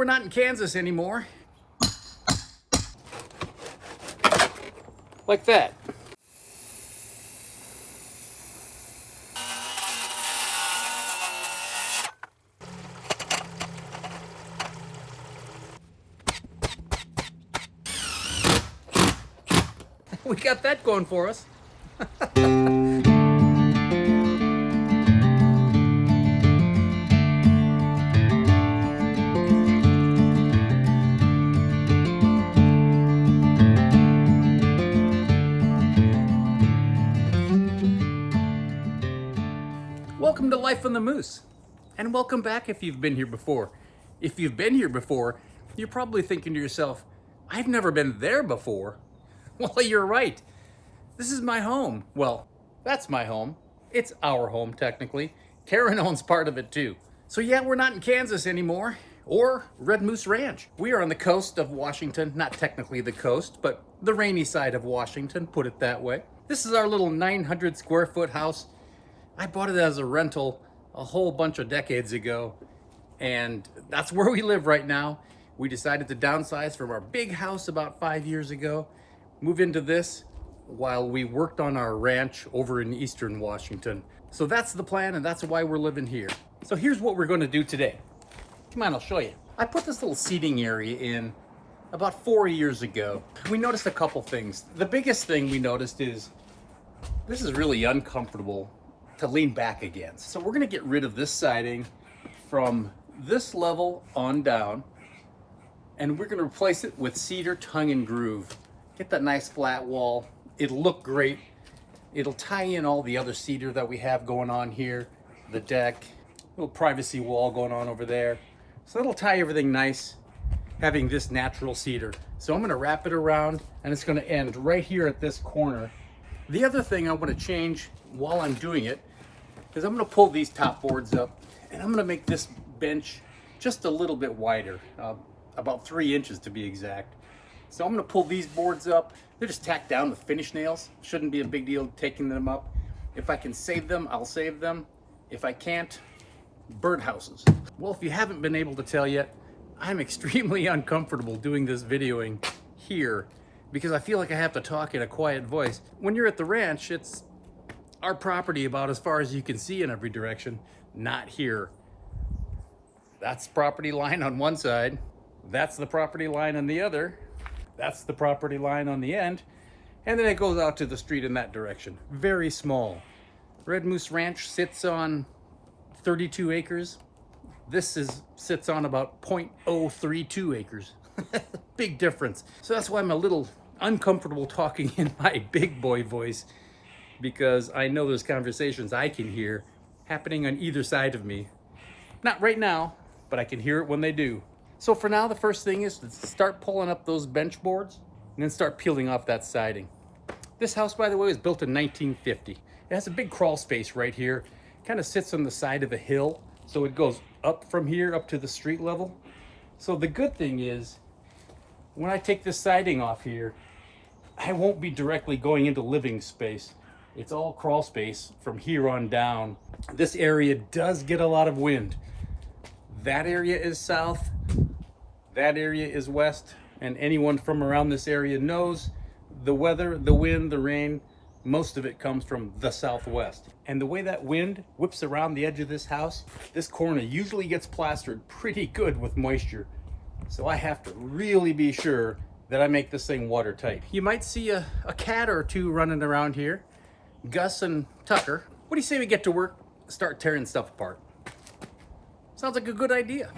we're not in Kansas anymore. Like that. We got that going for us. Welcome to Life on the Moose, and welcome back if you've been here before. If you've been here before, you're probably thinking to yourself, I've never been there before. Well, you're right. This is my home. Well, that's my home. It's our home, technically. Karen owns part of it too. So yeah, we're not in Kansas anymore, or Red Moose Ranch. We are on the coast of Washington, not technically the coast, but the rainy side of Washington, put it that way. This is our little 900 square foot house. I bought it as a rental a whole bunch of decades ago, and that's where we live right now. We decided to downsize from our big house about 5 years ago, move into this while we worked on our ranch over in eastern Washington. So that's the plan, and that's why we're living here. So here's what we're going to do today. Come on, I'll show you. I put this little seating area in about 4 years ago. We noticed a couple things. The biggest thing we noticed is this is really uncomfortable to lean back against. So we're gonna get rid of this siding from this level on down, and we're gonna replace it with cedar tongue and groove. Get that nice flat wall. It'll look great. It'll tie in all the other cedar that we have going on here, the deck, little privacy wall going on over there. So it'll tie everything nice, having this natural cedar. So I'm gonna wrap it around, and it's gonna end right here at this corner. The other thing I want to change while I'm doing it is I'm going to pull these top boards up, and I'm going to make this bench just a little bit wider, about 3 inches to be exact. So I'm going to pull these boards up. They're just tacked down with finish nails. Shouldn't be a big deal taking them up. If I can save them, I'll save them. If I can't, birdhouses. Well, if you haven't been able to tell yet, I'm extremely uncomfortable doing this videoing here, because I feel like I have to talk in a quiet voice. When you're at the ranch, it's our property about as far as you can see in every direction. Not here. That's property line on one side. That's the property line on the other. That's the property line on the end. And then it goes out to the street in that direction. Very small. Red Moose Ranch sits on 32 acres. This sits on about 0.032 acres. Big difference. So that's why I'm a little uncomfortable talking in my big boy voice, because I know there's conversations I can hear happening on either side of me. Not right now, but I can hear it when they do. So for now, the first thing is to start pulling up those bench boards and then start peeling off that siding. This house, by the way, was built in 1950. It has a big crawl space right here. Kind of sits on the side of a hill, so it goes up from here up to the street level. So the good thing is, when I take this siding off here, I won't be directly going into living space. It's all crawl space from here on down. This area does get a lot of wind. That area is south, that area is west, and anyone from around this area knows the weather, the wind, the rain, most of it comes from the southwest. And the way that wind whips around the edge of this house, this corner usually gets plastered pretty good with moisture. So I have to really be sure that I make this thing watertight. You might see a cat or two running around here. Gus and Tucker. What do you say we get to work, start tearing stuff apart? Sounds like a good idea.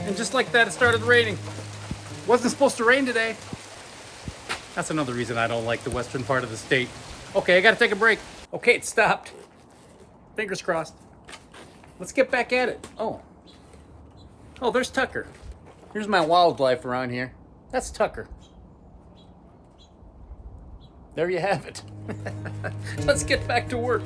And just like that, it started raining. Wasn't supposed to rain today. That's another reason I don't like the western part of the state. Okay, I gotta take a break. Okay, it stopped. Fingers crossed. Let's get back at it. Oh, there's Tucker. Here's my wildlife around here. That's Tucker. There you have it. Let's get back to work.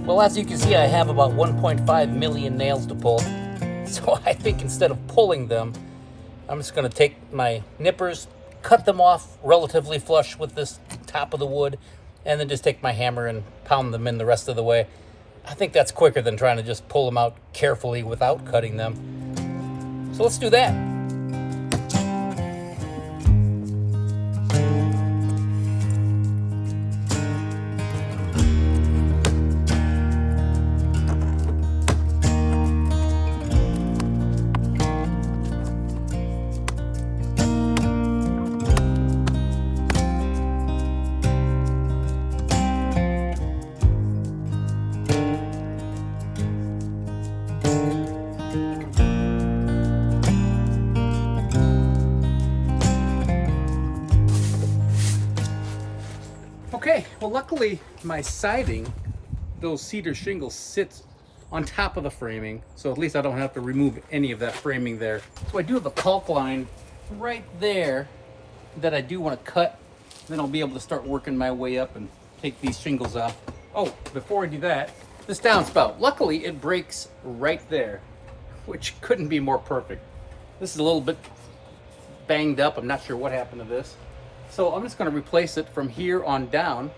Well, as you can see, I have about 1.5 million nails to pull. So I think instead of pulling them, I'm just going to take my nippers, cut them off relatively flush with this top of the wood, and then just take my hammer and pound them in the rest of the way. I think that's quicker than trying to just pull them out carefully without cutting them. So let's do that. Okay, well luckily my siding, those cedar shingles sits on top of the framing, so at least I don't have to remove any of that framing there. So I do have a caulk line right there that I do want to cut. Then I'll be able to start working my way up and take these shingles off. Oh, before I do that, this downspout, luckily it breaks right there, which couldn't be more perfect. This is a little bit banged up. I'm not sure what happened to this. So I'm just going to replace it from here on down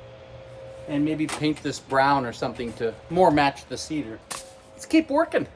and maybe paint this brown or something to more match the cedar. Let's keep working.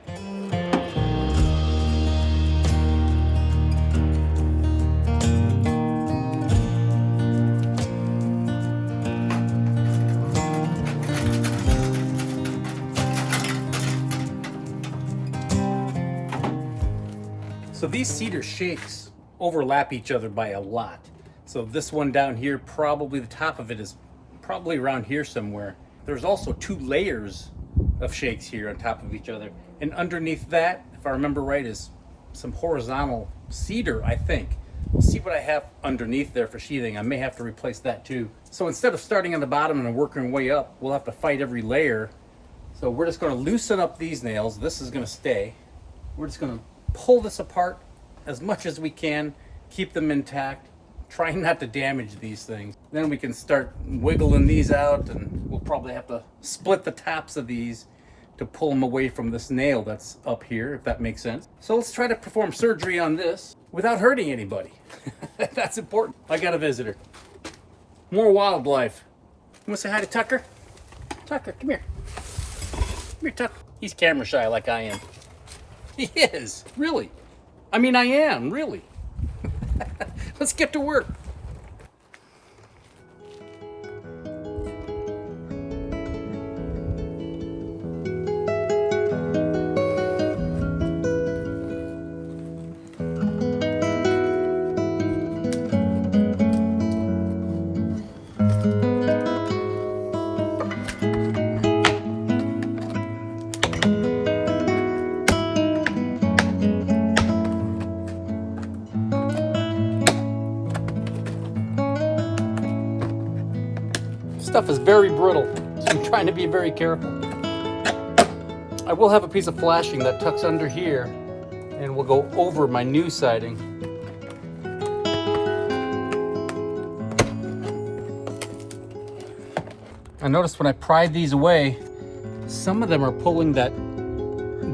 So these cedar shakes overlap each other by a lot. So this one down here, probably the top of it is probably around here somewhere. There's also 2 layers of shakes here on top of each other. And underneath that, if I remember right, is some horizontal cedar, I think. We'll see what I have underneath there for sheathing. I may have to replace that too. So instead of starting on the bottom and working way up, we'll have to fight every layer. So we're just going to loosen up these nails. This is going to stay. We're just going to pull this apart as much as we can, keep them intact. Trying not to damage these things. Then we can start wiggling these out, and we'll probably have to split the tops of these to pull them away from this nail that's up here, if that makes sense. So let's try to perform surgery on this without hurting anybody. That's important. I got a visitor. More wildlife. You want to say hi to Tucker? Tucker, come here. Come here, Tucker. He's camera shy like I am. He is, really. I mean, I am, really. Let's get to work. Stuff is very brittle, so I'm trying to be very careful. I will have a piece of flashing that tucks under here and will go over my new siding. I noticed when I pried these away, Some of them are pulling that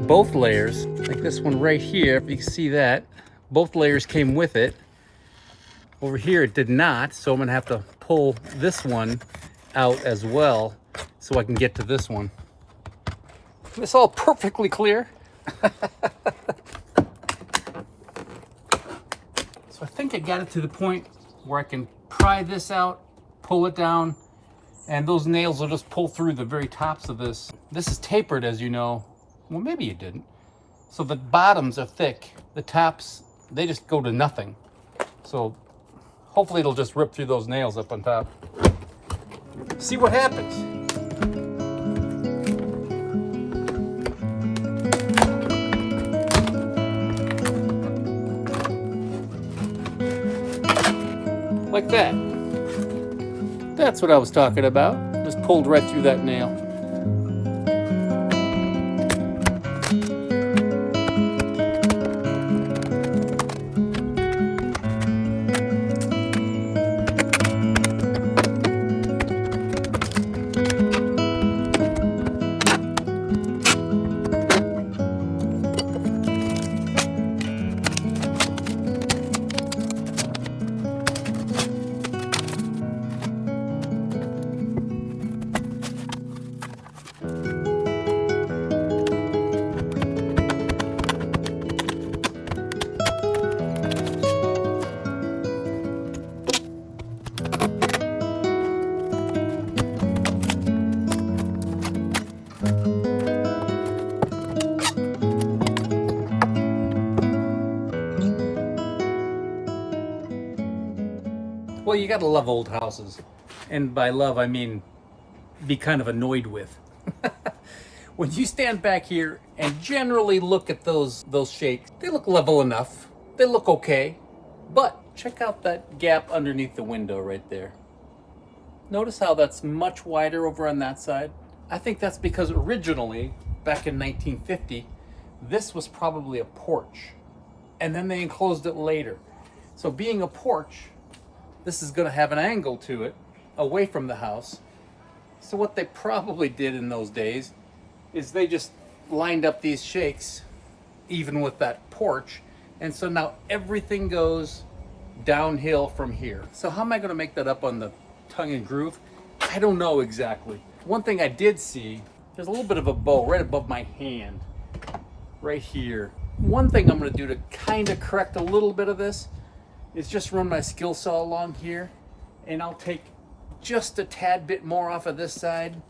both layers, like this one right here. You can see that both layers came with it. Over here it did not, so I'm gonna have to pull this one out as well so I can get to this one. It's all perfectly clear. So I think I got it to the point where I can pry this out, pull it down, and those nails will just pull through the very tops of this. This is tapered, as you know. Well, maybe you didn't. So the bottoms are thick. The tops, they just go to nothing. So hopefully it'll just rip through those nails up on top. See what happens. Like that. That's what I was talking about. Just pulled right through that nail. Well, you gotta love old houses. And by love, I mean be kind of annoyed with. When you stand back here and generally look at those shakes, they look level enough. They look okay. But check out that gap underneath the window right there. Notice how that's much wider over on that side? I think that's because originally, back in 1950, this was probably a porch. And then they enclosed it later. So being a porch, this is going to have an angle to it away from the house. So what they probably did in those days is they just lined up these shakes even with that porch. And so now everything goes downhill from here. So how am I going to make that up on the tongue and groove? I don't know exactly. One thing I did see, there's a little bit of a bow right above my hand, right here. One thing I'm going to do to kind of correct a little bit of this is just run my skill saw along here, and I'll take just a tad bit more off of this side,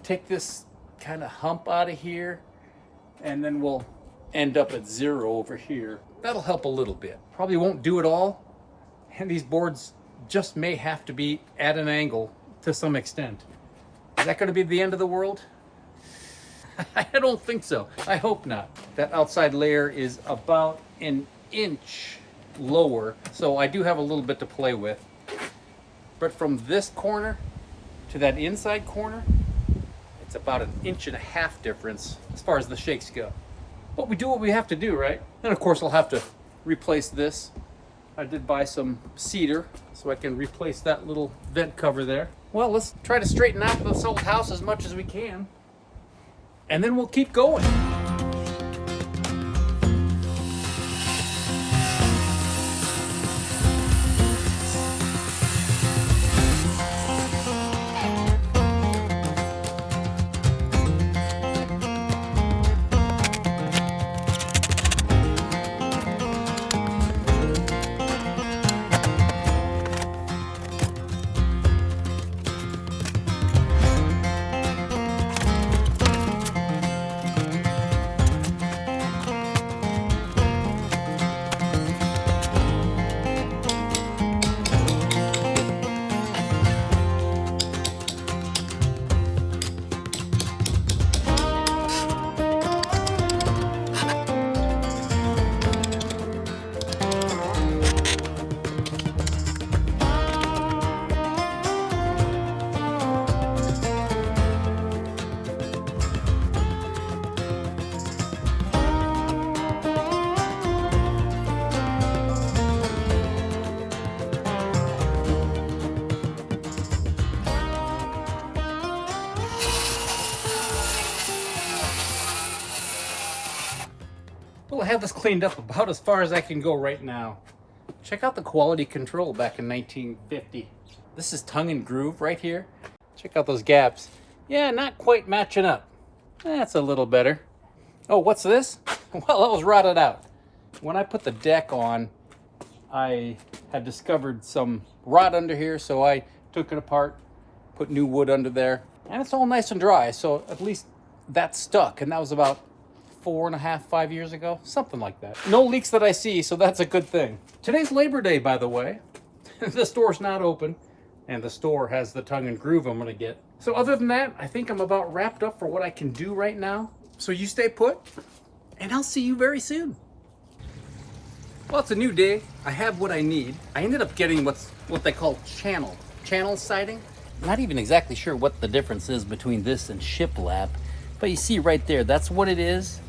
take this kind of hump out of here, and then we'll end up at 0 over here. That'll help a little bit. Probably won't do it all, and these boards just may have to be at an angle to some extent. Is that going to be the end of the world? I don't think so. I hope not. That outside layer is about an inch lower, so I do have a little bit to play with. But from this corner to that inside corner, it's about 1.5 inches difference as far as the shakes go. But we do what we have to do, right? And of course I'll have to replace this. I did buy some cedar so I can replace that little vent cover there. Well, let's try to straighten out this old house as much as we can, and then we'll keep going. Well, I have this cleaned up about as far as I can go right now. Check out the quality control back in 1950. This is tongue and groove right here. Check out those gaps. Yeah, not quite matching up. That's a little better. Oh, what's this? Well, it was rotted out. When I put the deck on, I had discovered some rot under here, so I took it apart, put new wood under there, and it's all nice and dry, so at least that stuck, and that was about 4.5, 5 years ago, something like that. No leaks that I see, so that's a good thing. Today's Labor Day, by the way. The store's not open, and the store has the tongue and groove I'm gonna get. So other than that, I think I'm about wrapped up for what I can do right now. So you stay put, and I'll see you very soon. Well, it's a new day. I have what I need. I ended up getting what they call channel siding. I'm not even exactly sure what the difference is between this and shiplap, but you see right there, that's what it is.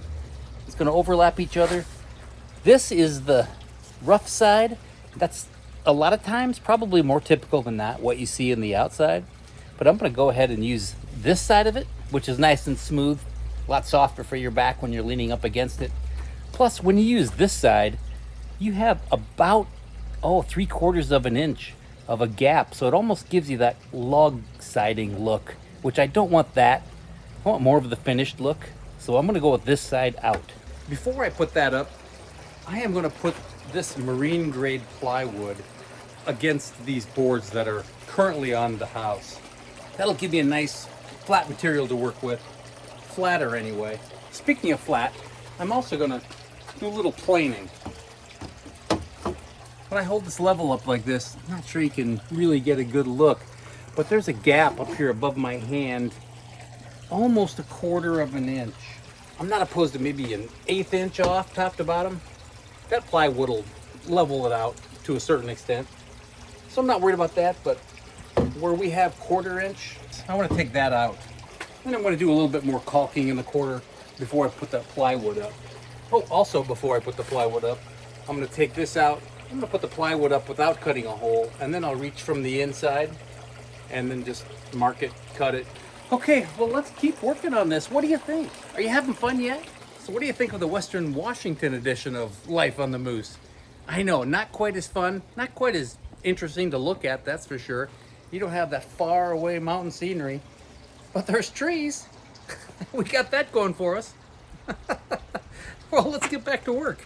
It's gonna overlap each other. This is the rough side. That's a lot of times probably more typical than that, what you see in the outside. But I'm gonna go ahead and use this side of it, which is nice and smooth, a lot softer for your back when you're leaning up against it. Plus, when you use this side, you have about, 3/4 of an inch of a gap. So it almost gives you that log siding look, which I don't want that. I want more of the finished look. So I'm gonna go with this side out. Before I put that up, I am gonna put this marine grade plywood against these boards that are currently on the house. That'll give me a nice flat material to work with. Flatter anyway. Speaking of flat, I'm also gonna do a little planing. When I hold this level up like this, I'm not sure you can really get a good look, but there's a gap up here above my hand, almost 1/4 of an inch. I'm not opposed to maybe an 1/8 inch off top to bottom. That plywood will level it out to a certain extent. So I'm not worried about that, but where we have 1/4 inch, I want to take that out. And I'm going to do a little bit more caulking in the corner before I put that plywood up. Oh, also before I put the plywood up, I'm going to take this out. I'm going to put the plywood up without cutting a hole, and then I'll reach from the inside and then just mark it, cut it. Okay, well, let's keep working on this. What do you think? Are you having fun yet? So what do you think of the Western Washington edition of Life on the Moose? I know, not quite as fun, not quite as interesting to look at, that's for sure. You don't have that far away mountain scenery, but there's trees. We got that going for us. Well, let's get back to work.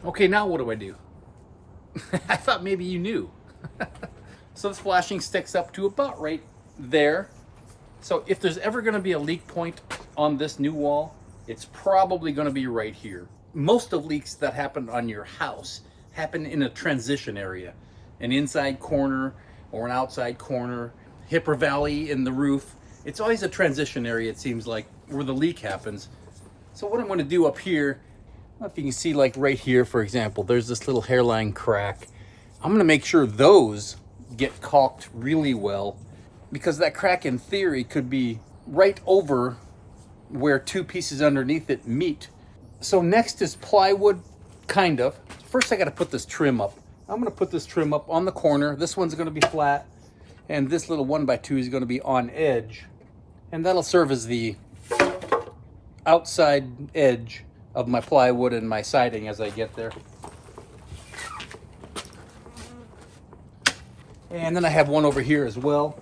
Okay, now what do I do? I thought maybe you knew. So this flashing sticks up to about right there. So if there's ever going to be a leak point on this new wall, it's probably going to be right here. Most of leaks that happen on your house happen in a transition area, an inside corner or an outside corner, hip or valley in the roof. It's always a transition area, it seems like, where the leak happens. So what I'm going to do up here, I don't know if you can see, like right here, for example, there's this little hairline crack. I'm going to make sure those get caulked really well, because that crack in theory could be right over where two pieces underneath it meet. So next is plywood, kind of. First I got to put this trim up. I'm going to put this trim up on the corner. This one's going to be flat, and this little 1x2 is going to be on edge, and that'll serve as the outside edge of my plywood and my siding as I get there. And then I have one over here as well.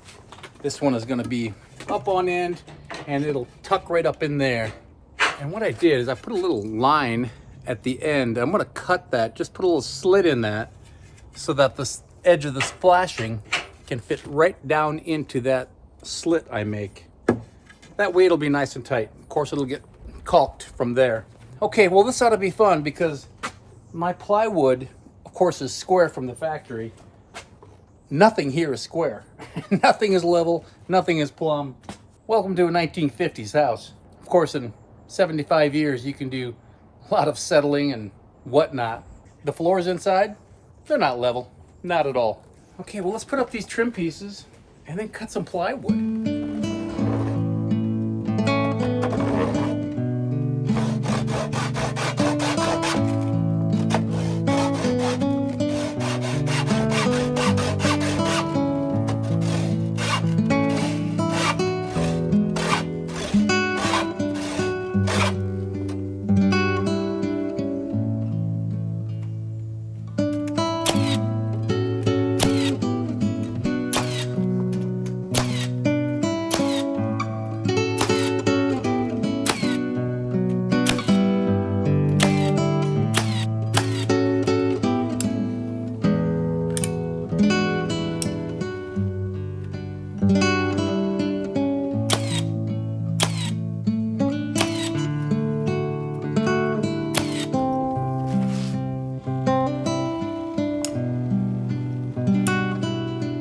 This one is going to be up on end, and it'll tuck right up in there. And what I did is I put a little line at the end. I'm going to cut that, just put a little slit in that, so that the edge of the splashing can fit right down into that slit I make. That way it'll be nice and tight. Of course, it'll get caulked from there. Okay, well, this ought to be fun, because my plywood, of course, is square from the factory. Nothing here is square. Nothing is level, nothing is plumb. Welcome to a 1950s house. Of course, in 75 years, you can do a lot of settling and whatnot. The floors inside, they're not level, not at all. Okay, well, let's put up these trim pieces and then cut some plywood.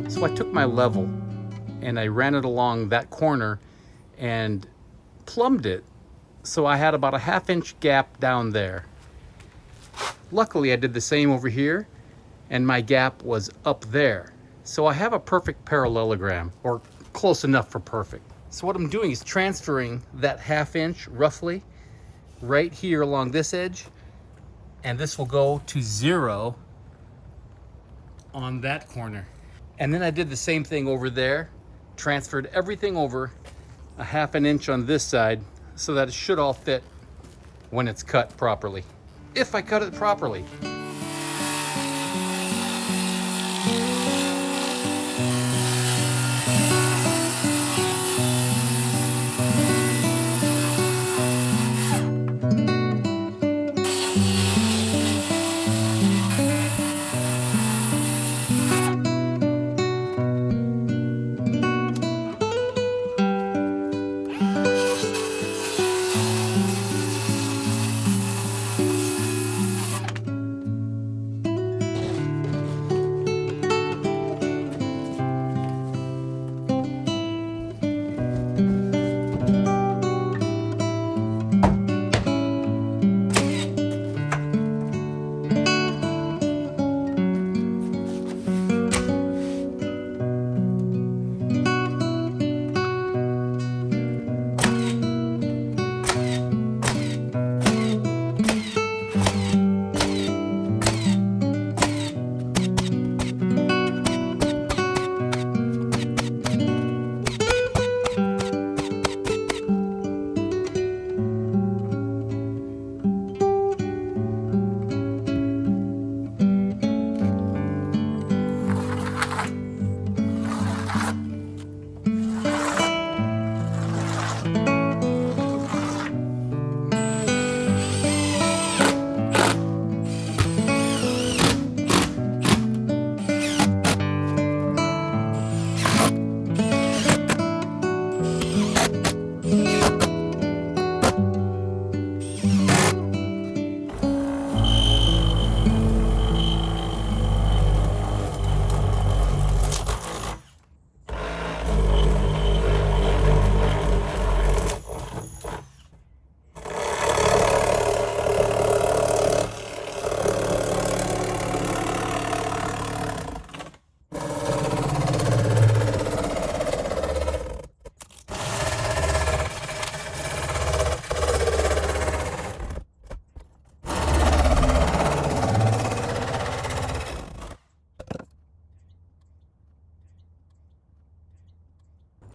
So I took my level and I ran it along that corner and plumbed it, so I had about a 1/2 inch gap down there. Luckily I did the same over here, and my gap was up there. So I have a perfect parallelogram, or close enough for perfect. So what I'm doing is transferring that 1/2 inch roughly right here along this edge, and this will go to 0 on that corner. And then I did the same thing over there, transferred everything over a 1/2 inch on this side, so that it should all fit when it's cut properly. If I cut it properly.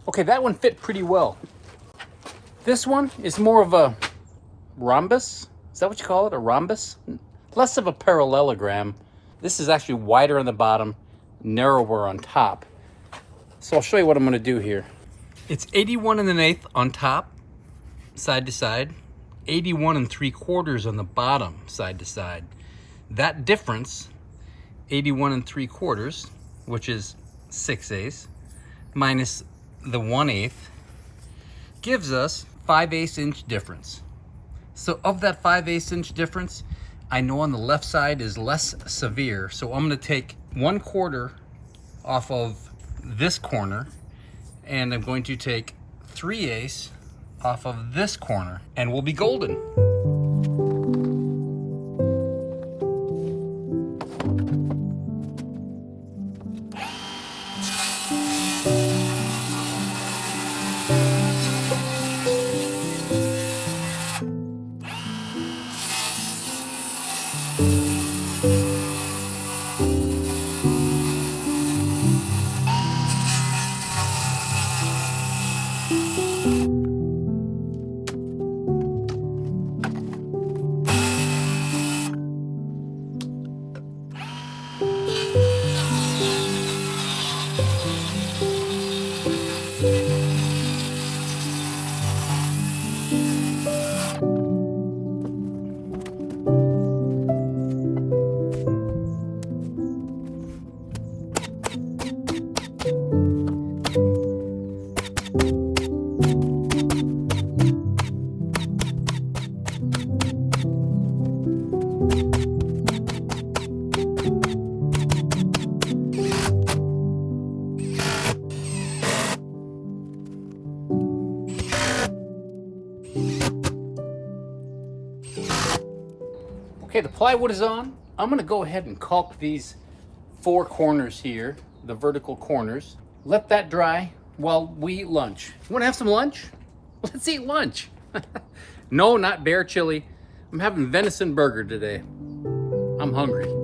Okay, that one fit pretty well. This one is more of a rhombus. Is that what you call it? A rhombus? Less of a parallelogram. This is actually wider on the bottom, narrower on top. So I'll show you what I'm going to do here. It's 81 1/8 on top, side to side. 81 3/4 on the bottom, side to side. That difference, 81 3/4, which is 6/8, minus the 1/8, gives us 5/8 inch difference. So of that 5/8 inch difference, I know on the left side is less severe. So I'm gonna take 1/4 off of this corner, and I'm going to take 3/8 off of this corner, and we'll be golden. Okay, the plywood is on. I'm gonna go ahead and caulk these 4 corners here, the vertical corners. Let that dry while we eat lunch. You wanna have some lunch? Let's eat lunch. No, not bear chili. I'm having venison burger today. I'm hungry.